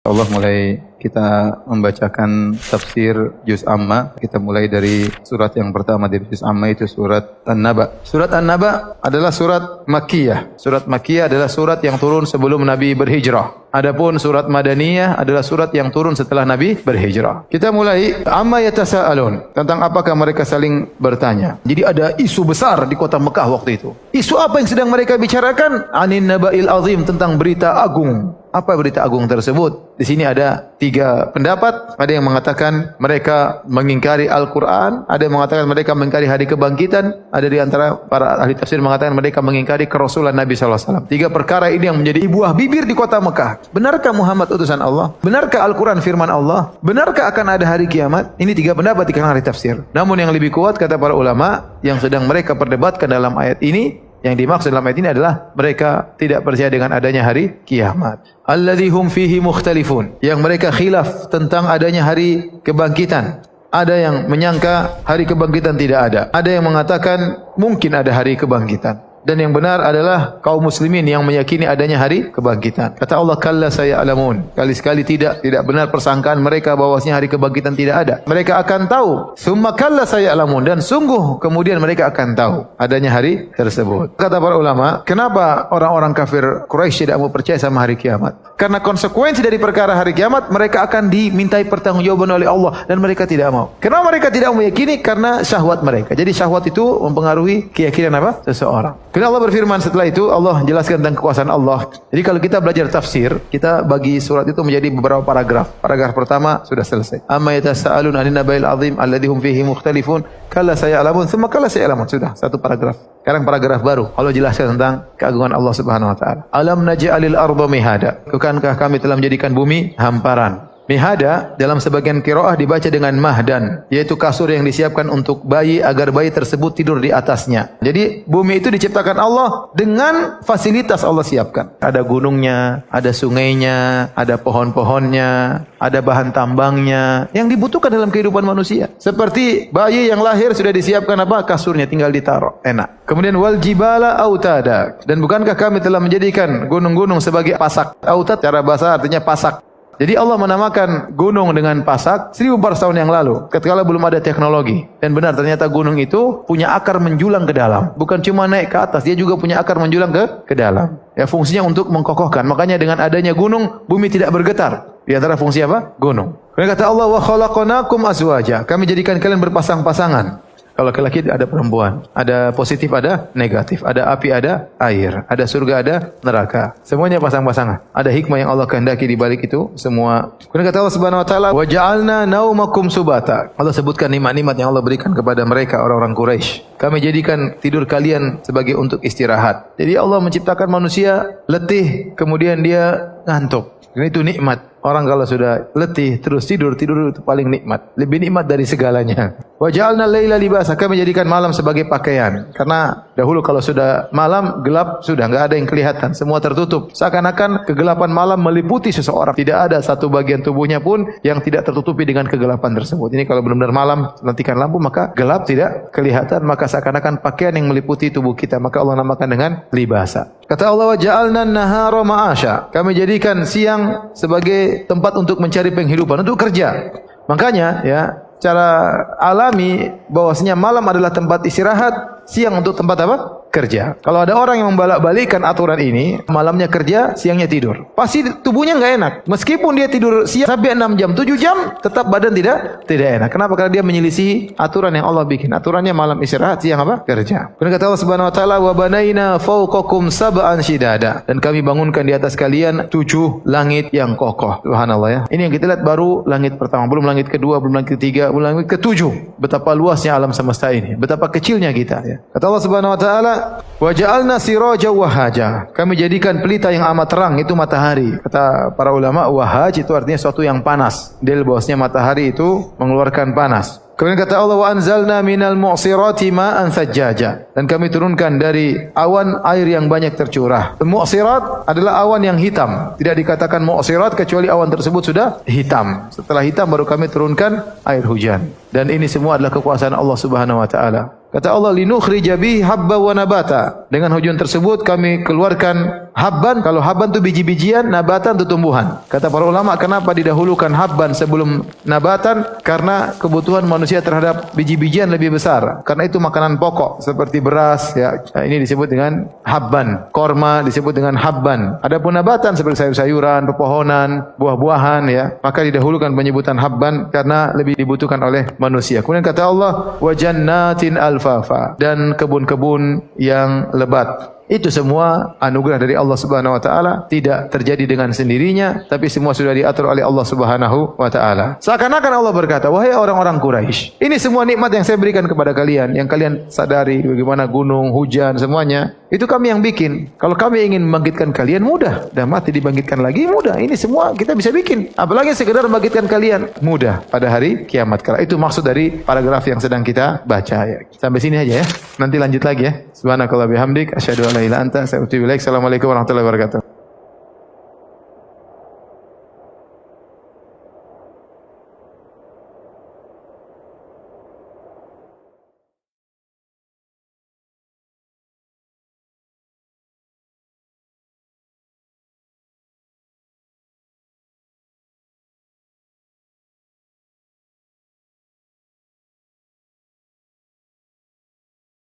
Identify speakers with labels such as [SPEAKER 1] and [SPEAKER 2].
[SPEAKER 1] Allah mulai kita membacakan tafsir Juz Amma. Kita mulai dari surat yang pertama dari Juz Amma, itu surat An-Naba. Surat An-Naba adalah surat Makkiyah. Surat Makkiyah adalah surat yang turun sebelum Nabi berhijrah. Adapun surat Madaniyah adalah surat yang turun setelah Nabi berhijrah. Kita mulai amma yatasaalun, tentang apakah mereka saling bertanya. Jadi ada isu besar di kota Mekah waktu itu. Isu apa yang sedang mereka bicarakan? Anin naba'il azim, tentang berita agung. Apa berita agung tersebut? Di sini ada 3 pendapat. Ada yang mengatakan mereka mengingkari Al-Quran, ada yang mengatakan mereka mengingkari hari kebangkitan, ada di antara para ahli tafsir mengatakan mereka mengingkari kerasulan Nabi SAW. 3 perkara ini yang menjadi buah bibir di kota Mekah. Benarkah Muhammad utusan Allah? Benarkah Al-Quran firman Allah? Benarkah akan ada hari kiamat? Ini 3 pendapat di kalangan ahli tafsir. Namun yang lebih kuat kata para ulama, yang sedang mereka perdebatkan dalam ayat ini, yang dimaksud dalam ayat ini adalah mereka tidak percaya dengan adanya hari kiamat. Alladzi hum fihi mukhtalifun, yang mereka khilaf tentang adanya hari kebangkitan. Ada yang menyangka hari kebangkitan tidak ada. Ada yang mengatakan mungkin ada hari kebangkitan. Dan yang benar adalah kaum muslimin yang meyakini adanya hari kebangkitan. Kata Allah, kalla saya'lamun. Kali-sekali tidak benar persangkaan mereka bahwasanya hari kebangkitan tidak ada. Mereka akan tahu. Summa kalla saya'lamun, dan sungguh kemudian mereka akan tahu adanya hari tersebut. Kata para ulama, kenapa orang-orang kafir Quraisy tidak mau percaya sama hari kiamat? Karena konsekuensi dari perkara hari kiamat, mereka akan dimintai pertanggungjawaban oleh Allah, dan mereka tidak mau. Kenapa mereka tidak meyakini? Karena syahwat mereka. Jadi syahwat itu mempengaruhi keyakinan apa? Seseorang. Kemudian Allah berfirman setelah itu, Allah jelaskan tentang kekuasaan Allah. Jadi kalau kita belajar tafsir, kita bagi surat itu menjadi beberapa paragraf. Paragraf pertama sudah selesai. Amma yatasaalun 'anil naba'il 'azim alladzi hum fihi mukhtalifun, kalla saya'lamun, tsumma kalla saya'lamun. Sudah, 1 paragraf. Sekarang paragraf baru. Allah jelaskan tentang keagungan Allah Subhanahu wa taala. Alam naj'alil arda mihada. Bukankah kami telah menjadikan bumi hamparan? Mihada dalam sebagian qiraah dibaca dengan mahdan, yaitu kasur yang disiapkan untuk bayi agar bayi tersebut tidur di atasnya. Jadi bumi itu diciptakan Allah dengan fasilitas Allah siapkan. Ada gunungnya, ada sungainya, ada pohon-pohonnya, ada bahan tambangnya yang dibutuhkan dalam kehidupan manusia. Seperti bayi yang lahir sudah disiapkan apa? Kasurnya, tinggal ditaruh, enak. Kemudian wal jibala autada, dan bukankah kami telah menjadikan gunung-gunung sebagai pasak? Autad cara bahasa artinya pasak. Jadi Allah menamakan gunung dengan pasak 1400 tahun yang lalu, ketika belum ada teknologi. Dan benar, ternyata gunung itu punya akar menjulang ke dalam. Bukan cuma naik ke atas, dia juga punya akar menjulang ke dalam. Ya, fungsinya untuk mengkokohkan. Makanya dengan adanya gunung, bumi tidak bergetar. Di antara fungsi apa? Gunung. Kemudian kata Allah, wa khalaqnakum azwaja. Kami jadikan kalian berpasang-pasangan. Kalau laki-laki ada perempuan, ada positif, ada negatif, ada api, ada air, ada surga, ada neraka. Semuanya pasang-pasangan. Ada hikmah yang Allah kehendaki di balik itu semua. Kemudian kata Allah Subhanahu wa taala, "Wa ja'alna naumakum subata." Allah sebutkan nikmat-nikmat yang Allah berikan kepada mereka orang-orang Quraisy. Kami jadikan tidur kalian sebagai untuk istirahat. Jadi Allah menciptakan manusia letih, kemudian dia ngantuk. Dan itu nikmat. Orang kalau sudah letih terus tidur itu paling nikmat. Lebih nikmat dari segalanya. Wa ja'alna laila libasa, kami menjadikan malam sebagai pakaian. Karena dahulu kalau sudah malam gelap, sudah enggak ada yang kelihatan, semua tertutup. Seakan-akan kegelapan malam meliputi seseorang. Tidak ada satu bagian tubuhnya pun yang tidak tertutupi dengan kegelapan tersebut. Ini kalau benar-benar malam matikan lampu, maka gelap, tidak kelihatan, maka seakan-akan pakaian yang meliputi tubuh kita. Maka Allah namakan dengan libasa. Kata Allah, wa ja'alna an-nahara ma'asha. Kami jadikan siang sebagai tempat untuk mencari penghidupan, untuk kerja. Makanya ya, cara alami bahwasanya malam adalah tempat istirahat, siang untuk tempat apa? Kerja. Kalau ada orang yang membalak-balikkan aturan ini, malamnya kerja, siangnya tidur, pasti tubuhnya enggak enak. Meskipun dia tidur siang sampai 6 jam, 7 jam, tetap badan tidak enak. Kenapa? Karena dia menyelisihi aturan yang Allah bikin. Aturannya malam istirahat, siang apa? Kerja. Kemudian kata Allah Subhanahu wa taala, "Wa banaina fawqakum sab'an shidada." Dan kami bangunkan di atas kalian 7 langit yang kokoh. Subhanallah ya. Ini yang kita lihat baru langit pertama, belum langit kedua, belum langit ketiga, belum langit ketujuh. Betapa luasnya alam semesta ini, betapa kecilnya kita ya. Kata Allah Subhanahu wa taala, wa ja'alna siraja wahaja. Kami jadikan pelita yang amat terang, itu matahari. Kata para ulama, wahaj itu artinya sesuatu yang panas. Del bahwasanya matahari itu mengeluarkan panas. Kemudian kata Allah, wa anzalna minal mu'sirati ma'an sajjaja. Dan kami turunkan dari awan air yang banyak tercurah. Mu'sirat adalah awan yang hitam. Tidak dikatakan mu'sirat kecuali awan tersebut sudah hitam. Setelah hitam baru kami turunkan air hujan. Dan ini semua adalah kekuasaan Allah Subhanahu wa taala. Kata Allah, linukhrija bihi habba wa nabata. Dengan hujan tersebut kami keluarkan habban. Kalau habban itu biji-bijian, nabatan itu tumbuhan. Kata para ulama, kenapa didahulukan habban sebelum nabatan? Karena kebutuhan manusia terhadap biji-bijian lebih besar. Karena itu makanan pokok seperti beras, ya. Ini disebut dengan habban. Korma disebut dengan habban. Adapun nabatan seperti sayur-sayuran, pepohonan, buah-buahan, ya, maka didahulukan penyebutan habban karena lebih dibutuhkan oleh manusia. Kemudian kata Allah, wa jannatin alfafa, dan kebun-kebun yang lebat. Itu semua anugerah dari Allah Subhanahu wa taala, tidak terjadi dengan sendirinya, tapi semua sudah diatur oleh Allah Subhanahu wa taala. Seakan-akan Allah berkata, wahai orang-orang Quraisy, ini semua nikmat yang saya berikan kepada kalian, yang kalian sadari bagaimana gunung, hujan, semuanya, itu kami yang bikin. Kalau kami ingin membangkitkan kalian, mudah. Dan mati dibangkitkan lagi, mudah. Ini semua kita bisa bikin. Apalagi sekedar membangkitkan kalian, mudah pada hari kiamat kala. Itu maksud dari paragraf yang sedang kita baca, ya. Sampai sini aja, ya. Nanti lanjut lagi, ya. Subhanakallah bihamdik, asyhadu an la ilaha illa anta, astaghfiruka wa atubu ilaik. Assalamualaikum warahmatullahi wabarakatuh.